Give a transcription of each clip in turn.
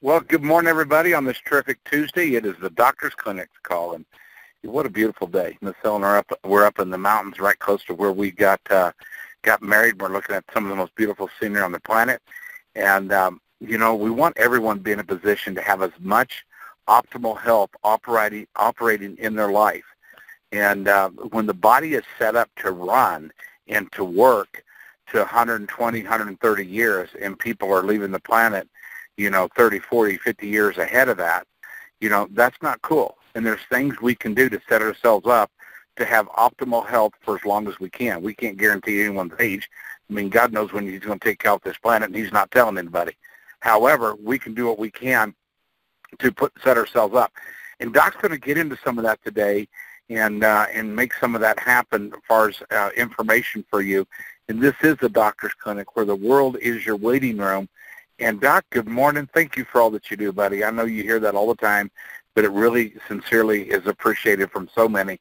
Well, good morning, everybody, on this terrific Tuesday. It is the Doctor's Clinic call, and what a beautiful day. Miss Ellen, we're up in the mountains right close to where we got married. We're looking at some of the most beautiful scenery on the planet. And, we want everyone to be in a position to have as much optimal health operating in their life. And when the body is set up to run and to work to 120, 130 years, and people are leaving the planet 30, 40, 50 years ahead of that, that's not cool. And there's things we can do to set ourselves up to have optimal health for as long as we can. We can't guarantee anyone's age. I mean, God knows when he's going to take out this planet, and he's not telling anybody. However, we can do what we can to set ourselves up. And Doc's going to get into some of that today and make some of that happen as far as information for you. And this is the Doctor's Clinic, where the world is your waiting room. And Doc, good morning. Thank you for all that you do, buddy. I know you hear that all the time, but it really sincerely is appreciated from so many.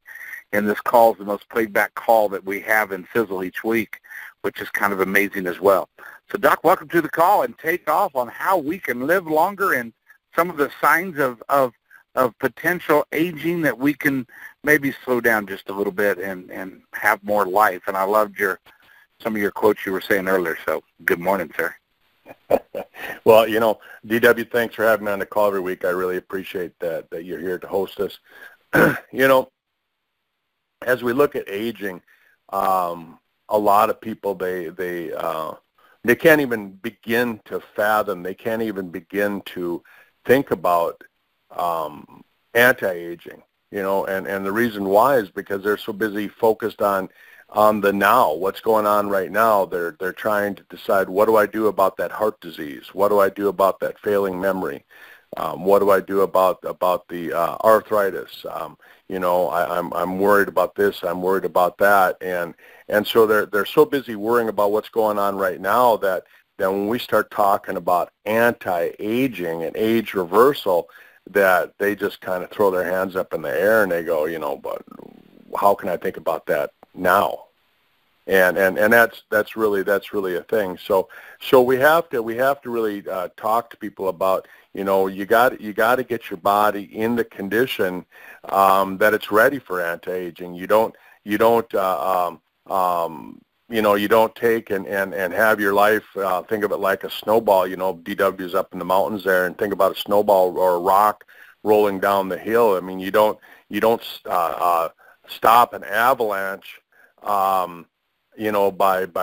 And this call is the most played back call that we have in Sisel each week, which is kind of amazing as well. So Doc, welcome to the call, and take off on how we can live longer and some of the signs of potential aging that we can maybe slow down just a little bit and have more life. And I loved some of your quotes you were saying earlier. So good morning, sir. Well, DW, thanks for having me on the call every week. I really appreciate that you're here to host us. As we look at aging, a lot of people, they can't even begin to fathom, they can't even begin to think about anti-aging, and the reason why is because they're so busy focused on the now, what's going on right now. They're trying to decide, what do I do about that heart disease? What do I do about that failing memory? What do I do about the arthritis? I'm worried about this. I'm worried about that, and so they're so busy worrying about what's going on right now that when we start talking about anti-aging and age reversal, that they just kind of throw their hands up in the air and they go, but how can I think about that now? And that's really a thing. So we have to really talk to people about, you got to get your body in the condition that it's ready for anti-aging. You don't take and have your life, think of it like a snowball. DW's up in the mountains there, and think about a snowball or a rock rolling down the hill. I mean, you don't stop an avalanche by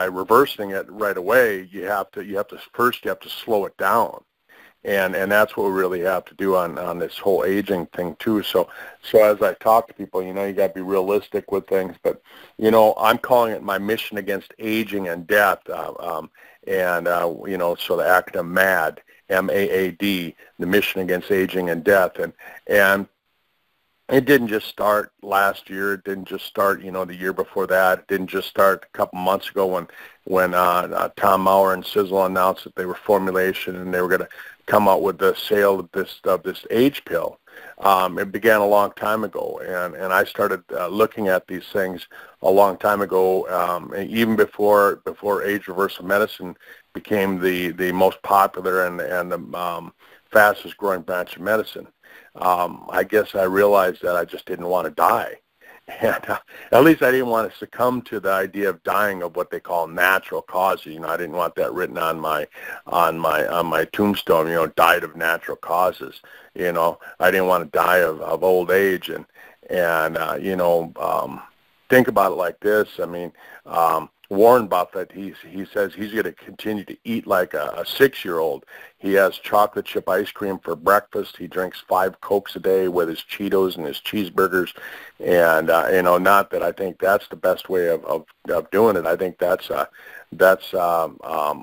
reversing it right away. You have to slow it down, and that's what we really have to do on this whole aging thing too. So as I talk to people, you got to be realistic with things, but I'm calling it my mission against aging and death, so the acronym MAD, MAAD, the mission against aging and death, and it didn't just start last year. It didn't just start, the year before that. It didn't just start a couple months ago when Tom Maurer and Sisel announced that they were formulation and they were going to come out with the sale of this age pill. It began a long time ago, and I started looking at these things a long time ago, even before age reversal medicine became the most popular and the fastest growing branch of medicine. I guess I realized that I just didn't want to die, and at least I didn't want to succumb to the idea of dying of what they call natural causes. I didn't want that written on my tombstone. Died of natural causes. I didn't want to die of old age, and think about it like this. I mean, Warren Buffett, he says he's going to continue to eat like a 6-year-old. He has chocolate chip ice cream for breakfast. He drinks 5 Cokes a day with his Cheetos and his cheeseburgers. And, not that I think that's the best way of doing it. I think that's a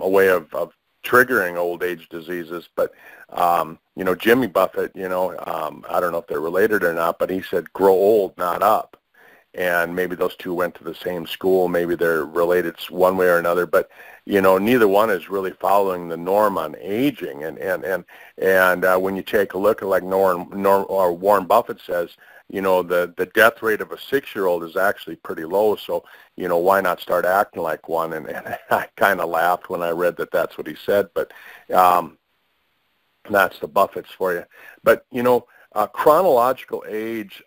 way of triggering old age diseases. But, Jimmy Buffett, I don't know if they're related or not, but he said, grow old, not up. And maybe those two went to the same school. Maybe they're related one way or another, but neither one is really following the norm on aging. And when you take a look at like Warren Buffett says, the death rate of a 6-year-old is actually pretty low. So why not start acting like one? And I kind of laughed when I read that that's what he said. But That's the Buffetts for you. But, chronological age,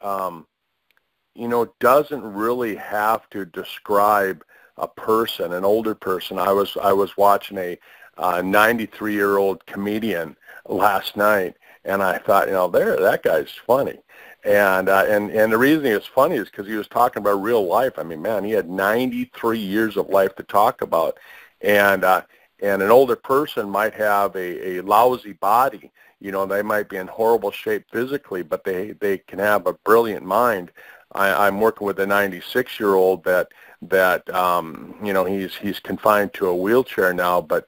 doesn't really have to describe a person, an older person. I was watching a 93-year-old comedian last night, and I thought, that guy's funny. And the reason he was funny is because he was talking about real life. I mean, man, he had 93 years of life to talk about, and an older person might have a lousy body. They might be in horrible shape physically, but they can have a brilliant mind. I'm working with a 96-year-old that he's confined to a wheelchair now, but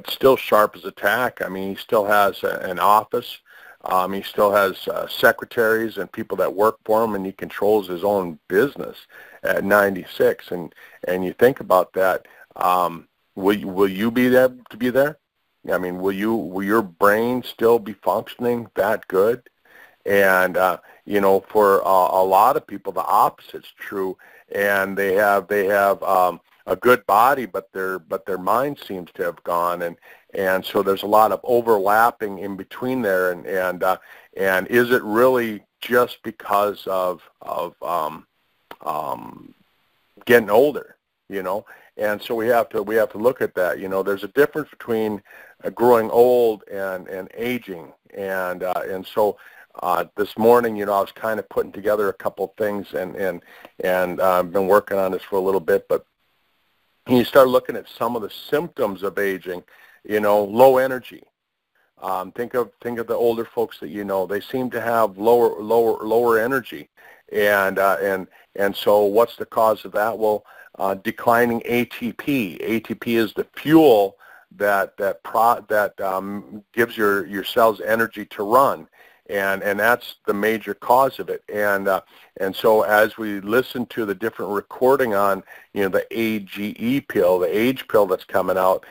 still sharp as a tack. I mean, he still has an office. He still has secretaries and people that work for him, and he controls his own business at 96. And you think about that. Will you be there to be there? I mean, will your brain still be functioning that good? And for a lot of people, the opposite's true, and they have a good body, but their mind seems to have gone, and so there's a lot of overlapping in between there, and is it really just because of getting older, And so we have to look at that. There's a difference between growing old and aging, and so this morning, I was kind of putting together a couple of things, and I've been working on this for a little bit. But you start looking at some of the symptoms of aging. Low energy. Think of the older folks that they seem to have lower energy, and so what's the cause of that? Well, declining ATP. ATP is the fuel that gives your cells energy to run, and that's the major cause of it. And so as we listen to the different recording on the AGE pill, the age pill that's coming out,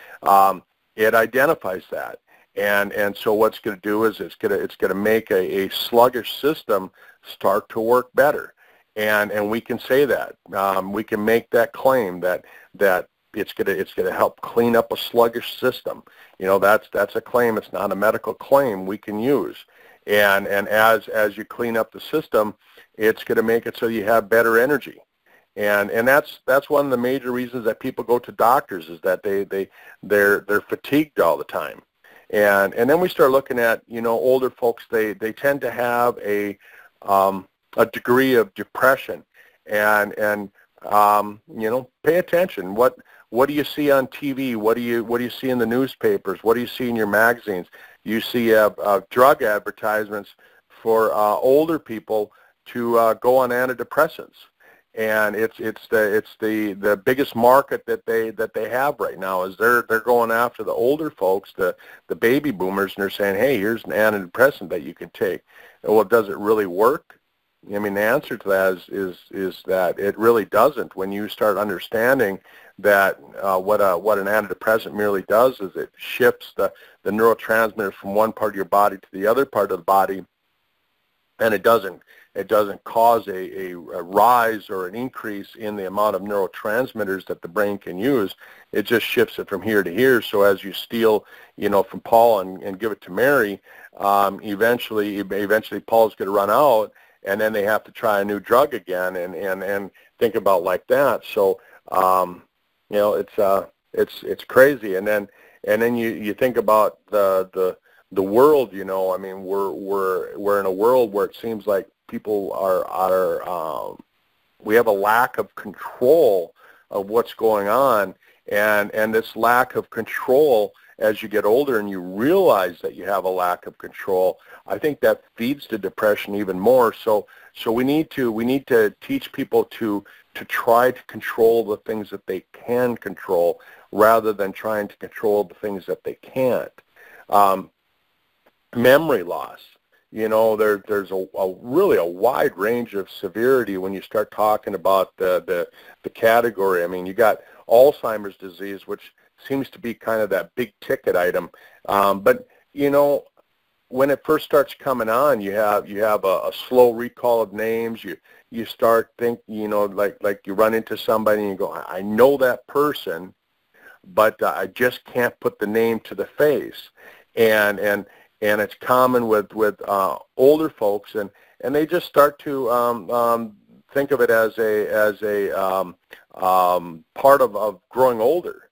it identifies that. And so what's going to do is it's going to make a sluggish system start to work better. And we can say that. We can make that claim that it's going to help clean up a sluggish system. That's a claim. It's not a medical claim we can use. And as you clean up the system, it's going to make it so you have better energy. And that's one of the major reasons that people go to doctors, is that they're fatigued all the time. And then we start looking at older folks. They tend to have a degree of depression, and pay attention. What do you see on TV? What do you see in the newspapers? What do you see in your magazines? You see drug advertisements for older people to go on antidepressants, and it's the biggest market that they have right now. Is they're going after the older folks, the baby boomers, and they're saying, hey, here's an antidepressant that you can take. Well, does it really work? I mean, the answer to that is that it really doesn't. When you start understanding that what an antidepressant merely does is it shifts the neurotransmitters from one part of your body to the other part of the body, and it doesn't cause a rise or an increase in the amount of neurotransmitters that the brain can use. It just shifts it from here to here. So as you steal, from Paul and give it to Mary, eventually Paul's going to run out, and then they have to try a new drug again, and think about like that. So it's crazy. And then you think about the world. I mean, we're in a world where it seems like people are we have a lack of control of what's going on, and this lack of control, as you get older and you realize that you have a lack of control, I think that feeds to depression even more. So we need to teach people to try to control the things that they can control, rather than trying to control the things that they can't. Memory loss. There's really a wide range of severity when you start talking about the category. I mean, you got Alzheimer's disease, which seems to be kind of that big ticket item. But when it first starts coming on, you have a slow recall of names. You start like you run into somebody and you go, I know that person, but I just can't put the name to the face. And and it's common with older folks, and they just start to think of it as a part of growing older,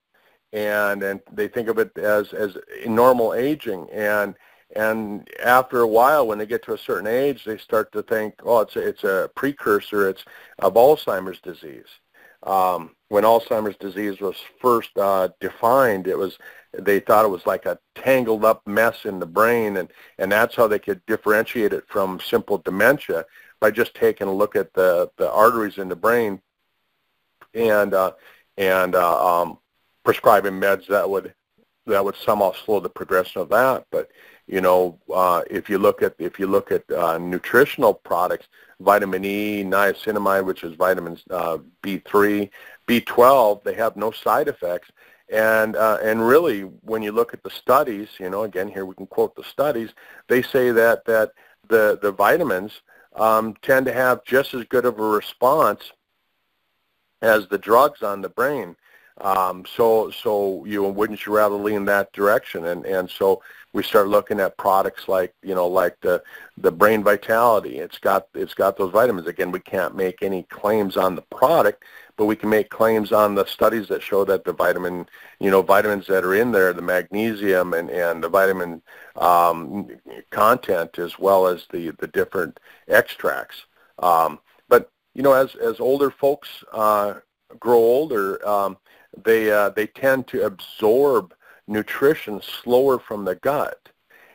and they think of it as normal aging, and after a while, when they get to a certain age, they start to think, oh, it's a precursor of Alzheimer's disease. When Alzheimer's disease was first defined, they thought it was like a tangled up mess in the brain, and that's how they could differentiate it from simple dementia, by just taking a look at the arteries in the brain and prescribing meds that would somehow slow the progression of that. But if you look at nutritional products, vitamin E, niacinamide, which is vitamins B3, B12, they have no side effects. And really, when you look at the studies, again, here we can quote the studies, they say that the vitamins tend to have just as good of a response as the drugs on the brain. So wouldn't you rather lean that direction? And so we start looking at products like the Brain Vitality. It's got those vitamins. Again, we can't make any claims on the product, but we can make claims on the studies that show that the vitamins that are in there, the magnesium and the vitamin content, as well as the different extracts. But as older folks grow older, they tend to absorb nutrition slower from the gut,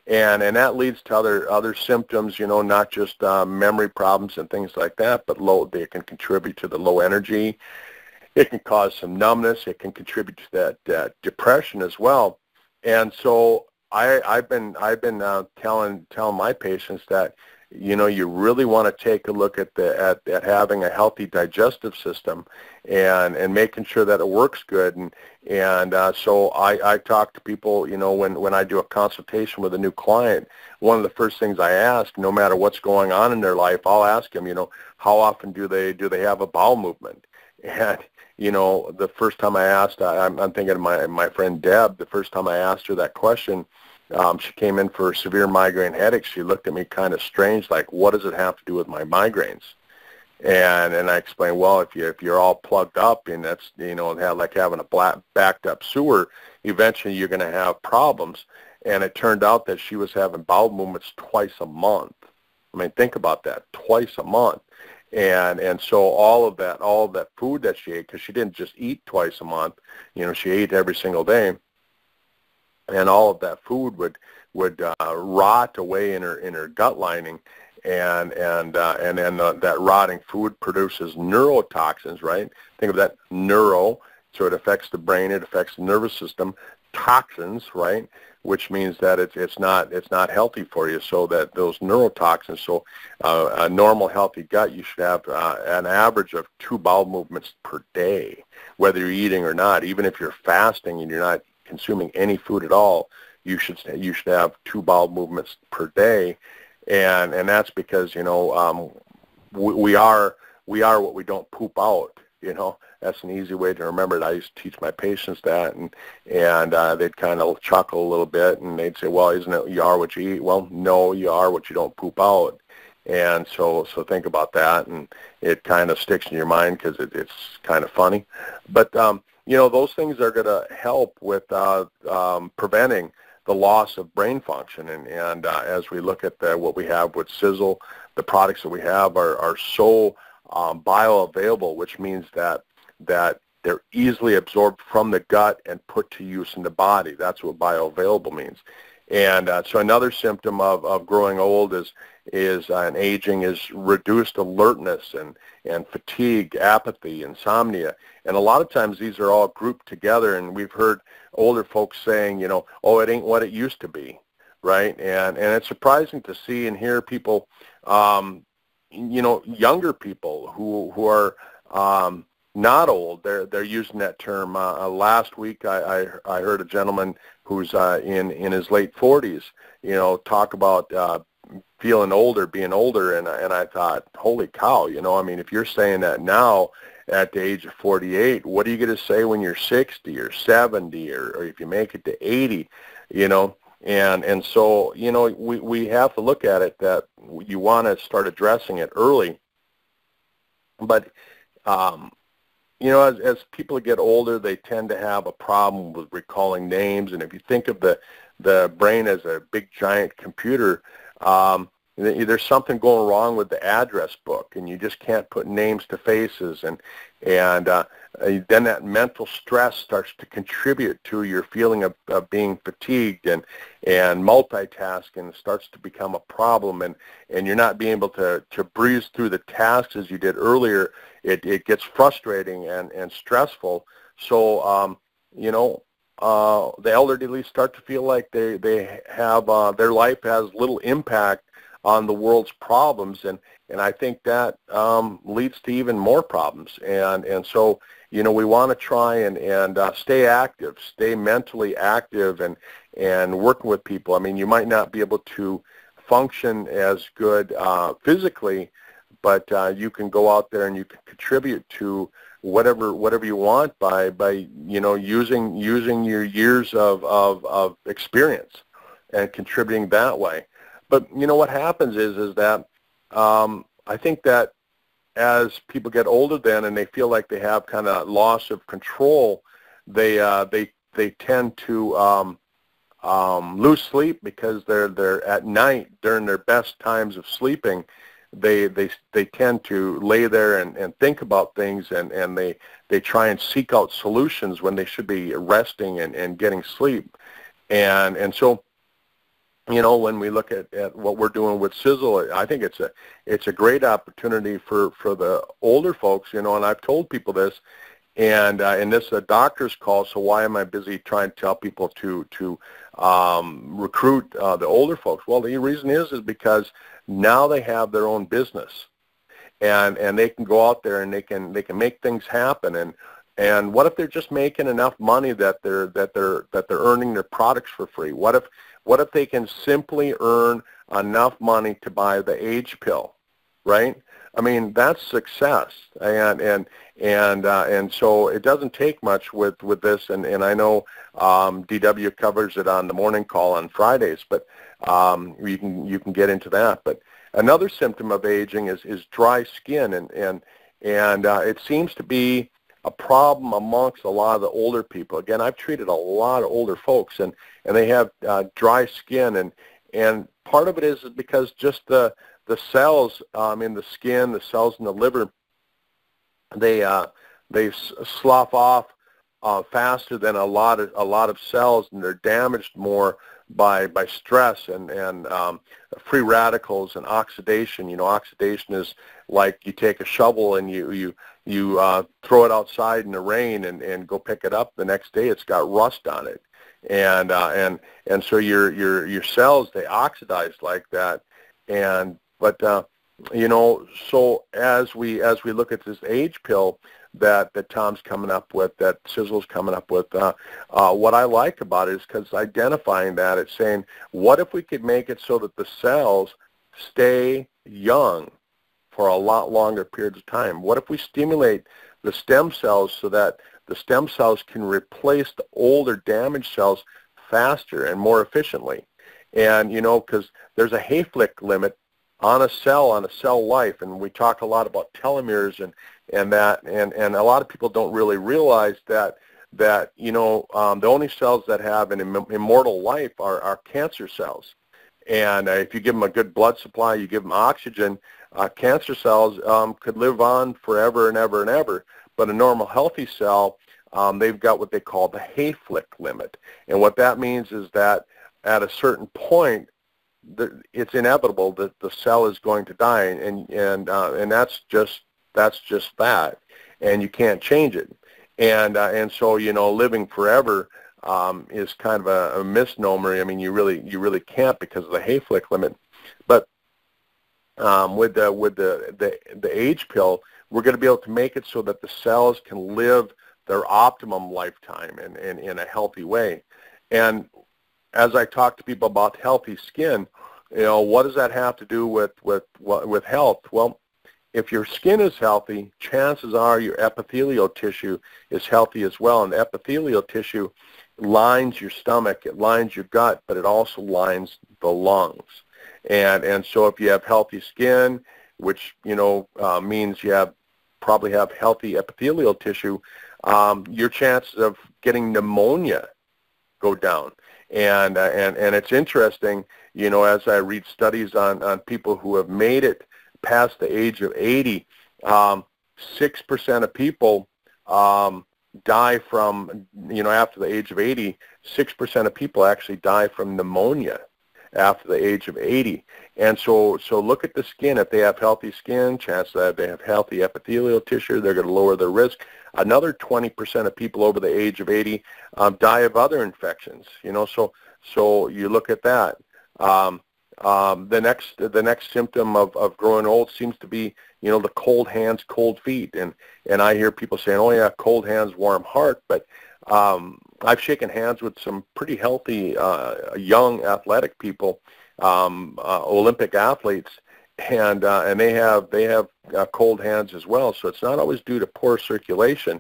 and that leads to other symptoms, not just memory problems and things like that, but they can contribute to the low energy. It can cause some numbness. It can contribute to that depression as well. And so I've been telling my patients that you really want to take a look at having a healthy digestive system and making sure that it works good. And so I talk to people, when I do a consultation with a new client, one of the first things I ask, no matter what's going on in their life, I'll ask them, how often do they have a bowel movement? And the first time I asked, I'm thinking of my friend Deb. The first time I asked her that question, she came in for severe migraine headaches. She looked at me kind of strange, like, what does it have to do with my migraines? And I explained, well, if you're all plugged up, and that's like having a backed up sewer, eventually you're going to have problems. And it turned out that she was having bowel movements twice a month. I mean, think about that, twice a month. And so all of that food that she ate, because she didn't just eat twice a month, she ate every single day, and all of that food would rot away in her gut lining, and then that rotting food produces neurotoxins, right? Think of that, neuro, so it affects the brain, it affects the nervous system. Toxins, right? Which means that it's not healthy for you. So that those neurotoxins. So a normal healthy gut, you should have an average of 2 bowel movements per day, whether you're eating or not. Even if you're fasting and you're not consuming any food at all, you should have 2 bowel movements per day, and that's because we are what we don't poop out. That's an easy way to remember it. I used to teach my patients that, and they'd kind of chuckle a little bit, and they'd say, well, isn't it you are what you eat? Well, no, you are what you don't poop out. And so think about that, and it kind of sticks in your mind because it's kind of funny. But, those things are going to help with preventing the loss of brain function. And as we look at what we have with Sisel, the products that we have are so bioavailable, which means that they're easily absorbed from the gut and put to use in the body. That's what bioavailable means. And so another symptom of growing old and aging is reduced alertness and fatigue, apathy, insomnia. And a lot of times these are all grouped together, and we've heard older folks saying, oh, it ain't what it used to be, right? And it's surprising to see and hear people, younger people who are not old. They're using that term. Last week I heard a gentleman who's in his late 40s, talk about feeling older, being older, and I thought, holy cow, if you're saying that now at the age of 48, what are you going to say when you're 60 or 70 or if you make it to 80, And so, you know, we have to look at it that you want to start addressing it early. But, you know, as people get older, they tend to have a problem with recalling names. And if you think of the brain as a big, giant computer, there's something going wrong with the address book, and you just can't put names to faces. And then that mental stress starts to contribute to your feeling of being fatigued, and multitasking starts to become a problem, and you're not being able to breeze through the tasks as you did earlier. It gets frustrating and stressful. So, you know, the elderly start to feel like they have their life has little impact on the world's problems, and I think that leads to even more problems. And so, you know, we want to try and stay active, stay mentally active, and working with people. I mean, you might not be able to function as good physically, but you can go out there and you can contribute to whatever you want by you know, using your years of experience and contributing that way. But you know what happens is that I think that as people get older then and they feel like they have kind of loss of control, they tend to lose sleep, because they're at night during their best times of sleeping. They tend to lay there and think about things, and they try and seek out solutions when they should be resting and getting sleep. And so, you know, when we look at what we're doing with Sisel, I think it's a great opportunity for the older folks, you know, and I've told people this, and this is a doctor's call, so why am I busy trying to tell people to recruit the older folks? Well, the reason is because now they have their own business, and they can go out there and they can make things happen. And what if they're just making enough money that they're earning their products for free? What if they can simply earn enough money to buy the age pill, right? I mean, that's success, and so it doesn't take much with this, and I know DW covers it on the morning call on Fridays, but you can get into that. But another symptom of aging is dry skin, and it seems to be a problem amongst a lot of the older people. Again, I've treated a lot of older folks, and they have dry skin, and part of it is because just the cells in the skin, the cells in the liver, they slough off faster than a lot of cells, and they're damaged more by stress and free radicals and oxidation. You know, oxidation is like you take a shovel and you throw it outside in the rain and go pick it up. The next day, it's got rust on it, and so your cells, they oxidize like that. But you know, so as we look at this age pill that Tom's coming up with, that Sisel's coming up with, what I like about it is because identifying that, it's saying, what if we could make it so that the cells stay young for a lot longer periods of time? What if we stimulate the stem cells so that the stem cells can replace the older damaged cells faster and more efficiently? And, you know, because there's a Hayflick limit on a cell life, and we talk a lot about telomeres and that, and a lot of people don't really realize that you know, the only cells that have an immortal life are cancer cells. And if you give them a good blood supply, you give them oxygen, cancer cells could live on forever and ever and ever. But a normal healthy cell, they've got what they call the Hayflick limit. And what that means is that at a certain point, it's inevitable that the cell is going to die, and that's just that, and you can't change it. And so, you know, living forever is kind of a misnomer. I mean, you really can't because of the Hayflick limit. But with the age pill, we're going to be able to make it so that the cells can live their optimum lifetime in a healthy way. And as I talk to people about healthy skin, you know, what does that have to do with health? Well, if your skin is healthy, chances are your epithelial tissue is healthy as well. And epithelial tissue lines your stomach, it lines your gut, but it also lines the lungs. And so if you have healthy skin, which means you probably have healthy epithelial tissue, your chances of getting pneumonia go down. And it's interesting, as I read studies on people who have made it past the age of 80, 6% of people die from, after the age of 80, 6% of people actually die from pneumonia after the age of 80. And so look at the skin. If they have healthy skin, chances that they have healthy epithelial tissue, they're going to lower their risk. Another 20% of people over the age of 80 die of other infections. So you look at that. The next symptom of growing old seems to be, the cold hands, cold feet. And I hear people saying, oh yeah, cold hands, warm heart. But I've shaken hands with some pretty healthy, young athletic people, Olympic athletes, and they have cold hands as well. So it's not always due to poor circulation,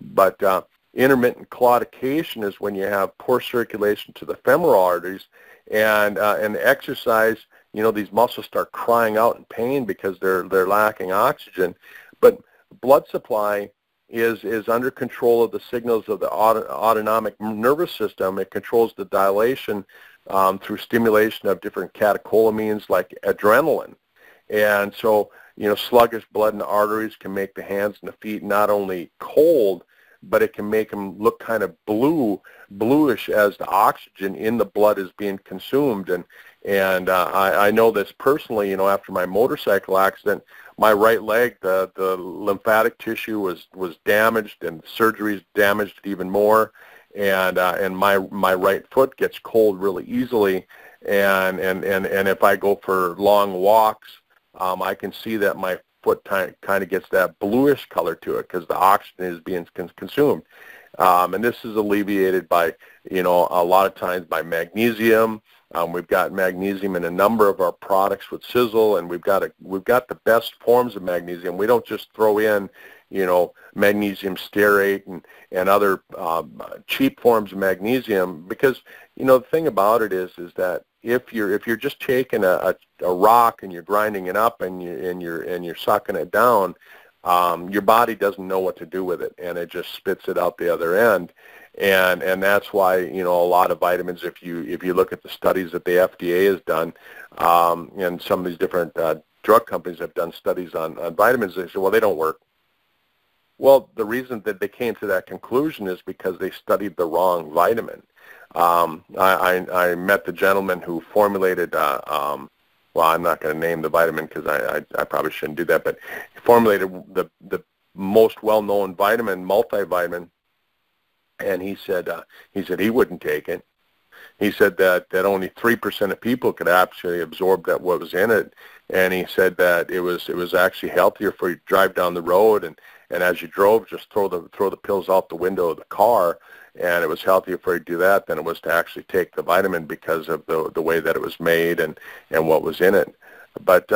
but intermittent claudication is when you have poor circulation to the femoral arteries, and exercise, these muscles start crying out in pain because they're lacking oxygen. But blood supply is under control of the signals of the autonomic nervous system. It controls the dilation through stimulation of different catecholamines like adrenaline. And so, sluggish blood in the arteries can make the hands and the feet not only cold, but it can make them look kind of bluish as the oxygen in the blood is being consumed. And I know this personally, after my motorcycle accident, my right leg, the lymphatic tissue was damaged, and surgeries damaged it even more. And my right foot gets cold really easily. And if I go for long walks, I can see that my foot kind of gets that bluish color to it because the oxygen is being consumed. And this is alleviated by, a lot of times by magnesium. We've got magnesium in a number of our products with Sisel, and we've got the best forms of magnesium. We don't just throw in, magnesium stearate and other cheap forms of magnesium, because the thing about it is that if you're just taking a rock and you're grinding it up and you're sucking it down, your body doesn't know what to do with it, and it just spits it out the other end. And that's why, a lot of vitamins, if you look at the studies that the FDA has done, and some of these different drug companies have done studies on vitamins, they say, well, they don't work. Well, the reason that they came to that conclusion is because they studied the wrong vitamin. I met the gentleman who formulated, well, I'm not going to name the vitamin because I probably shouldn't do that, but he formulated the most well-known vitamin, multivitamin, and he said he wouldn't take it. He said that only 3% of people could actually absorb what was in it, and he said that it was actually healthier for you to drive down the road and as you drove, just throw the pills out the window of the car, and it was healthier for you to do that than it was to actually take the vitamin because of the way that it was made and what was in it. But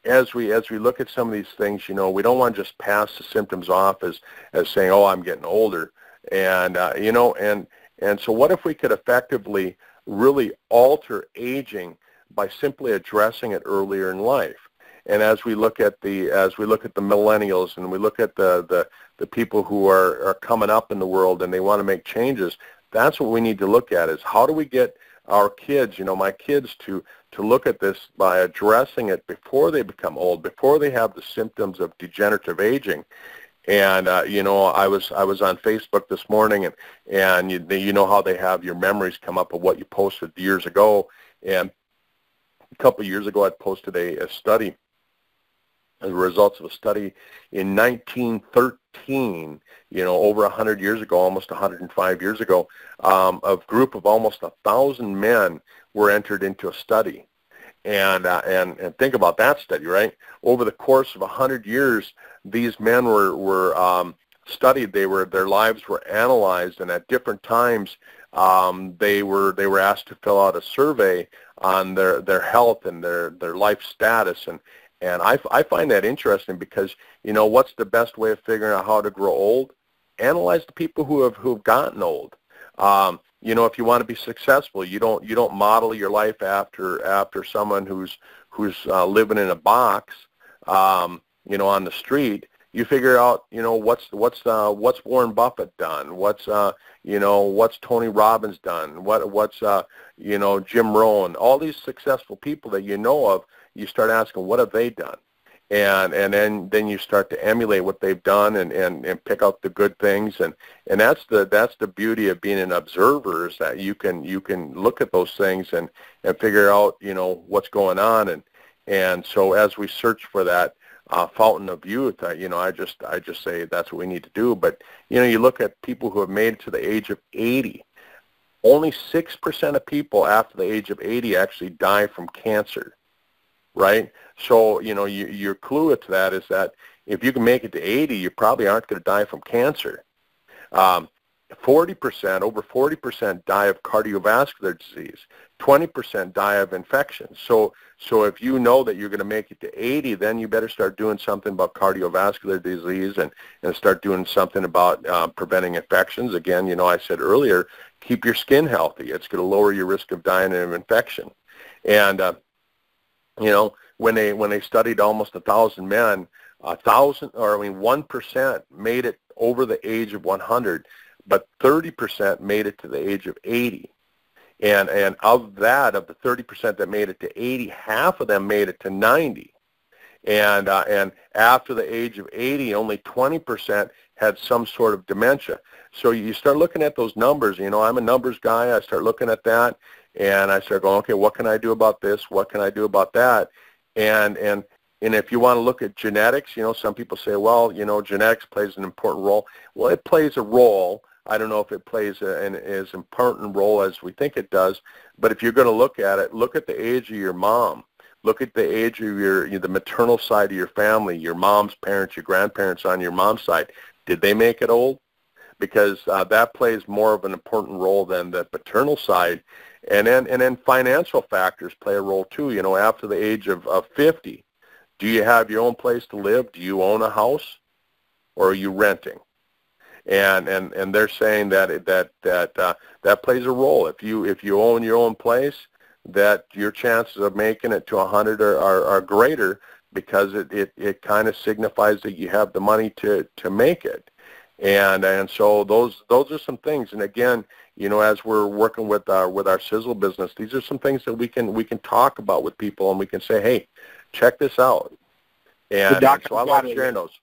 as we look at some of these things, we don't want to just pass the symptoms off as saying, oh, I'm getting older, and so what if we could effectively really alter aging by simply addressing it earlier in life? And as we look at the millennials, and we look at the people who are coming up in the world and they want to make changes, that's what we need to look at, is how do we get our kids, my kids, to look at this by addressing it before they become old, before they have the symptoms of degenerative aging. And I was on Facebook this morning, and you know how they have your memories come up of what you posted years ago. And a couple of years ago, I posted a study, the results of a study in 1913, over 100 years ago, almost 105 years ago. A group of almost 1,000 men were entered into a study. And think about that study, right? Over the course of 100 years, these men were studied. Their lives were analyzed, and at different times, they were asked to fill out a survey on their health and their life status. And I find that interesting because, what's the best way of figuring out how to grow old? Analyze the people who have gotten old. You know, if you want to be successful, you don't model your life after someone who's living in a box, you know, on the street. You figure out, you know, what's Warren Buffett done, what's Tony Robbins done, what's you know, Jim Rohn, all these successful people that you know of. You start asking, what have they done? And then you start to emulate what they've done and pick out the good things, and that's the beauty of being an observer, is that you can look at those things and figure out, you know, what's going on, and so as we search for that fountain of youth, you know, I just say that's what we need to do. But you know, you look at people who have made it to the age of 80. Only 6% of people after the age of 80 actually die from cancer. Right? So, you know, your clue to that is that if you can make it to 80, you probably aren't going to die from cancer. 40%, over 40% die of cardiovascular disease. 20% die of infections. So if you know that you're going to make it to 80, then you better start doing something about cardiovascular disease and start doing something about preventing infections. Again, you know, I said earlier, keep your skin healthy. It's going to lower your risk of dying of infection. And you know, when they studied almost 1,000 men, 1% made it over the age of 100, but 30% made it to the age of 80. And of that, of the 30% that made it to 80, half of them made it to 90. And after the age of 80, only 20% had some sort of dementia. So you start looking at those numbers. You know, I'm a numbers guy. I start looking at that. And I start going, okay, what can I do about this? What can I do about that? And if you want to look at genetics, you know, some people say, well, you know, genetics plays an important role. Well, it plays a role. I don't know if it plays as important role as we think it does. But if you're going to look at it, look at the age of your mom. Look at the age of the maternal side of your family, your mom's parents, your grandparents on your mom's side. Did they make it old? Because that plays more of an important role than the paternal side. And then financial factors play a role too. You know, after the age of 50, do you have your own place to live? Do you own a house, or are you renting? And they're saying that plays a role. If you own your own place, that your chances of making it to 100 are greater, because it kind of signifies that you have the money to make it. And so those are some things. And again, you know, as we're working with our Sisel business, these are some things that we can talk about with people, and we can say, hey, check this out. And so I like sharing those.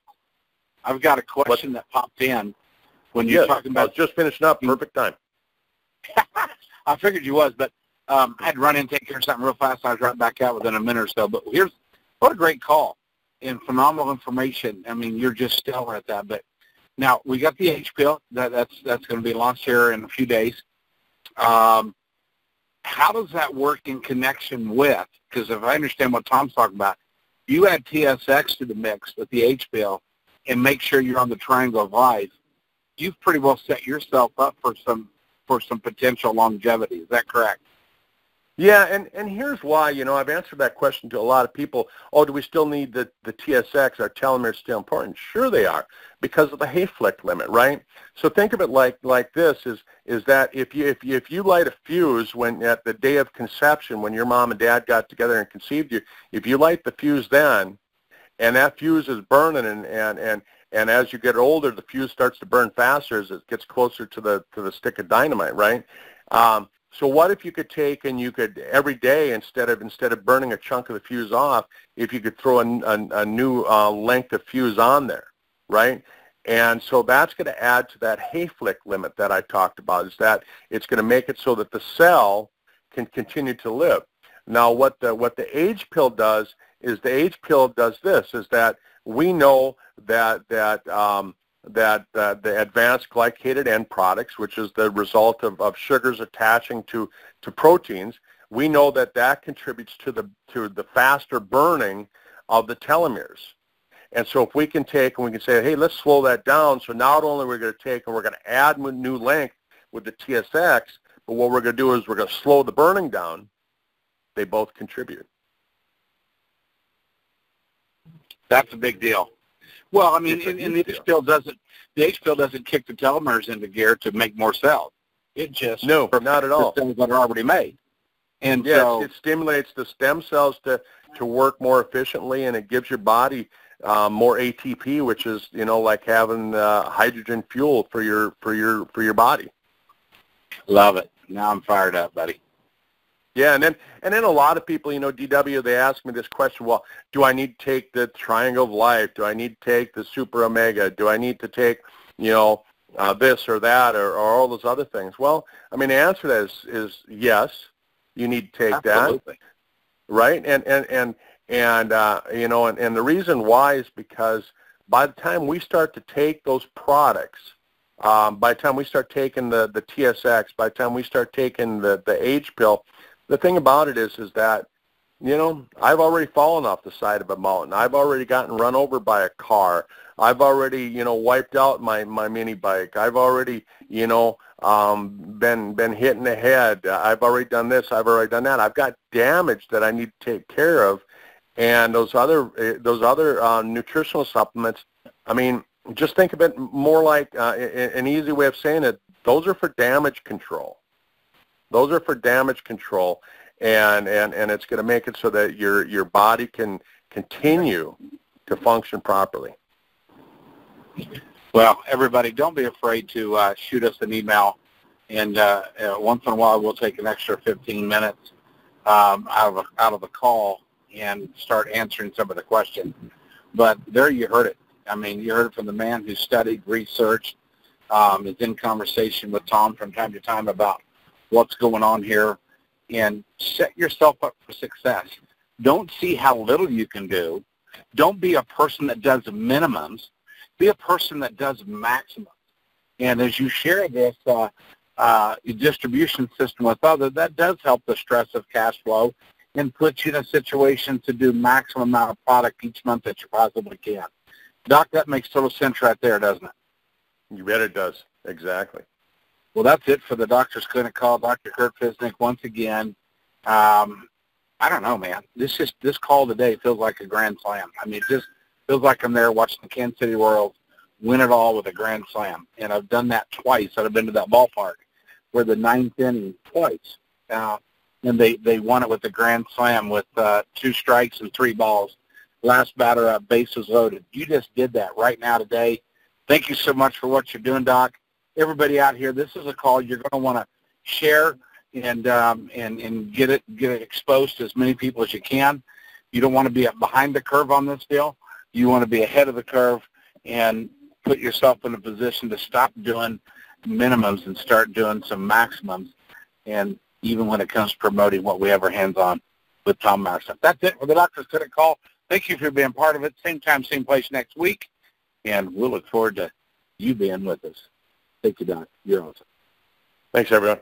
I've got a question that popped in when you're talking about. I was just finishing up. Perfect time. I figured you was, but I had to run in and take care of something real fast. I was right back out within a minute or so. But what a great call and phenomenal information. I mean, you're just stellar at that. But now we got the H pill that's going to be launched here in a few days. How does that work in connection with? Because if I understand what Tom's talking about, you add TSX to the mix with the H pill and make sure you're on the triangle of life. You've pretty well set yourself up for some potential longevity. Is that correct? Yeah, and here's why. You know, I've answered that question to a lot of people. Oh, do we still need the TSX? Are telomeres still important? Sure they are, because of the Hayflick limit, right? So think of it like this, is that if you light a fuse when at the day of conception, when your mom and dad got together and conceived you, if you light the fuse then, and that fuse is burning, and as you get older, the fuse starts to burn faster as it gets closer to the stick of dynamite, right? So what if you could take and you could every day, instead of burning a chunk of the fuse off, if you could throw a new length of fuse on there, right? And so that's going to add to that Hayflick limit that I talked about, is that it's going to make it so that the cell can continue to live. Now what the age pill does is this, is that we know that the advanced glycated end products, which is the result of sugars attaching to proteins, we know that contributes to the faster burning of the telomeres. And so if we can take and we can say, hey, let's slow that down. So not only we're going to take and we're going to add new length with the TSX, but what we're going to do is we're going to slow the burning down. They both contribute. That's a big deal. Well, I mean, and the H pill doesn't kick the telomeres into gear to make more cells. It just not at all. The cells that are already made. And yes, so it stimulates the stem cells to work more efficiently, and it gives your body more ATP, which is like having hydrogen fuel for your body. Love it. Now I'm fired up, buddy. Yeah, and then a lot of people, DW, they ask me this question, well, do I need to take the Triangle of Life? Do I need to take the Super Omega? Do I need to take, this or that or all those other things? Well, I mean, the answer to that is yes, you need to take Absolutely. that, right? And the reason why is because by the time we start to take those products, by the time we start taking the TSX, by the time we start taking the age pill, the thing about it is that, I've already fallen off the side of a mountain. I've already gotten run over by a car. I've already, wiped out my mini bike. I've already, been hit in the head. I've already done this. I've already done that. I've got damage that I need to take care of. And those other nutritional supplements, I mean, just think of it more like an easy way of saying it. Those are for damage control. Those are for damage control, and it's going to make it so that your body can continue to function properly. Well, everybody, don't be afraid to shoot us an email, and once in a while we'll take an extra 15 minutes out of the call and start answering some of the questions. But there you heard it. I mean, you heard it from the man who studied, researched, is in conversation with Tom from time to time about what's going on here, and set yourself up for success. Don't see how little you can do. Don't be a person that does minimums. Be a person that does maximums. And as you share this distribution system with others, that does help the stress of cash flow and puts you in a situation to do maximum amount of product each month that you possibly can. Doc, that makes total sense right there, doesn't it? You bet it does. Exactly. Well, that's it for the Doctor's Clinic call. Dr. Kurt Fisnick, once again. I don't know, man. This call today feels like a grand slam. I mean, it just feels like I'm there watching the Kansas City Royals win it all with a grand slam. And I've done that twice. I've been to that ballpark where the ninth inning twice. And they won it with a grand slam with 2 strikes and 3 balls. Last batter up, bases loaded. You just did that right now today. Thank you so much for what you're doing, Doc. Everybody out here, this is a call you're going to want to share and get it exposed to as many people as you can. You don't want to be behind the curve on this deal. You want to be ahead of the curve and put yourself in a position to stop doing minimums and start doing some maximums. And even when it comes to promoting what we have our hands on with Tom Marson. That's it for the Doctor's Clinic call. Thank you for being part of it. Same time, same place next week. And we'll look forward to you being with us. Thank you, Doc. You're awesome. Thanks, everyone.